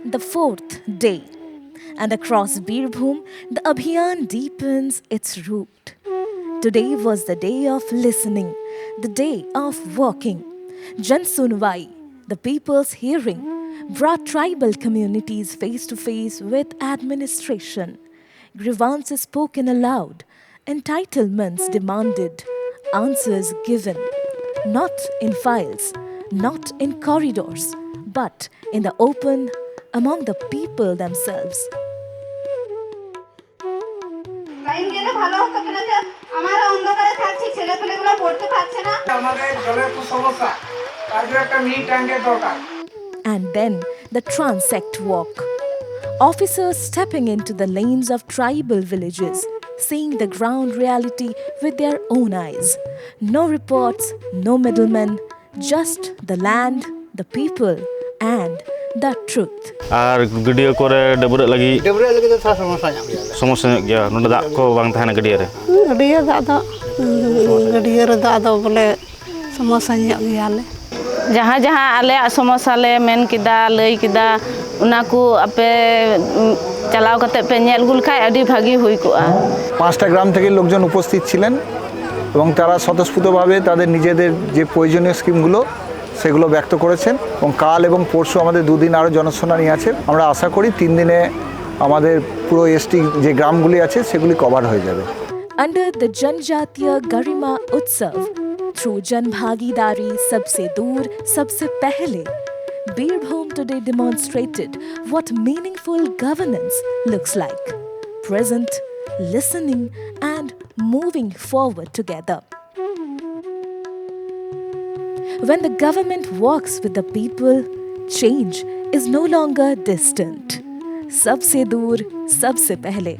the fourth day, and across Birbhum, the Abhiyan deepens its root. Today was the day of listening, the day of walking. Jan Sunwai, the people's hearing, brought tribal communities face to face with administration. Grievances spoken aloud, entitlements demanded, answers given. Not in files, not in corridors, but in the open, among the people themselves. Line গেলে ভালো হতো কিনা যে আমরা অন্ধকারে থাকছি ছেলেপেলেগুলো পড়তে পারছে না আমাদের জলের খুব সমস্যা তার জন্য একটা মিনি ট্যাঙ্কের দরকার And then the transect walk. Officers stepping into the lanes of tribal villages, seeing the ground reality with their own eyes. No reports, no middlemen, just the land, the people, and the truth. আর গডিয়া করে ডবরে লাগি তো সমস্যা ᱧᱟᱢ ᱜᱮᱭᱟ সমস্যা ᱧᱚᱜ ᱜᱮᱭᱟ ᱱᱚᱰᱮ ᱫᱟᱜ ᱠᱚ ᱵᱟᱝ ᱛᱟᱦᱮᱱᱟ ᱜᱟᱹᱰᱭᱟᱹ ᱨᱮ ᱜᱟᱹᱰᱭᱟᱹ ᱨᱮ ᱫᱟᱜ ᱫᱚ ᱵᱚᱞᱮ ᱥᱚᱢᱚᱥᱥᱟ ᱧᱚᱜ ᱜᱮᱭᱟᱞᱮ जहाँ जहाँ आलेयाग समस्या ले मेन किदा लई किदा उना को आपे চালাও করতে পে নেল গুল খায় আদি ভাগী হই কোয়া পাঁচটা গ্রাম থেকে লোকজন উপস্থিত ছিলেন এবং তারা স্বতঃস্ফূর্তভাবে তাদের নিজেদের যে প্রয়োজনীয় স্কিমগুলো সেগুলো ব্যক্ত করেছেন এবং কাল এবং পরশু আমাদের দুদিন আরও জনশুনানি আছে আমরা আশা করি 3 দিনে আমাদের পুরো এসটি যে গ্রামগুলি আছে সেগুলি কভার হয়ে যাবে Under the Janjatiya Garima Utsav, through Jan Bhagidari Sabse Dur Sabse Pehle, Birbhum today demonstrated what meaningful governance looks like. Present, listening, and moving forward together. When the government walks with the people, change is no longer distant. Sabse Dur Sabse Pehle.